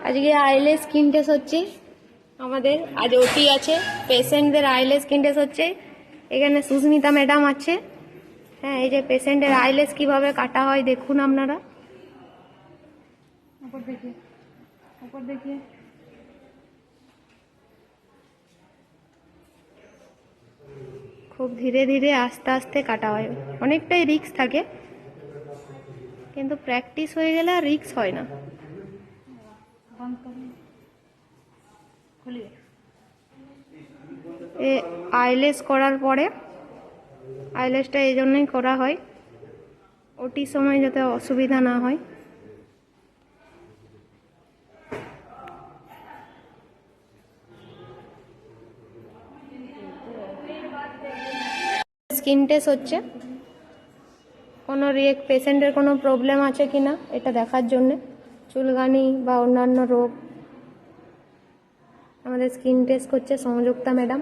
আজকে আইলেস skin test হচ্ছে আমাদের। আজ ওটি আছে, পেশেন্টদের আইলেস স্কিন টেস্ট হচ্ছে। এখানে সুস্মিতা ম্যাডাম আছে। হ্যাঁ, এই যে পেশেন্টের আইলেস কিভাবে কাটা হয় দেখুন আপনারা। উপর দেখিয়ে, উপর দেখিয়ে। খুব ধীরে ধীরে আস্তে আস্তে কাটা হয়, অনেকটাই রিস্ক থাকে, কিন্তু প্র্যাকটিস হয়ে গেলে আর রিস্ক হয় না। এ আইলেস করার পরে, আইলেসটা এই জন্যই করা হয় ওটির সময় যাতে অসুবিধা না হয়। স্কিন টেস্ট হচ্ছে কোনো পেশেন্টের কোনো প্রবলেম আছে কিনা এটা দেখার জন্য, চুলকানি বা অন্যান্য রোগ। আমাদের স্কিন টেস্ট করছে সংযুক্তা ম্যাডাম।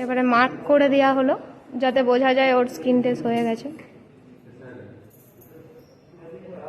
এবারে মার্ক করে দেওয়া হলো যাতে বোঝা যায় ওর স্কিন টেস্ট হয়ে গেছে।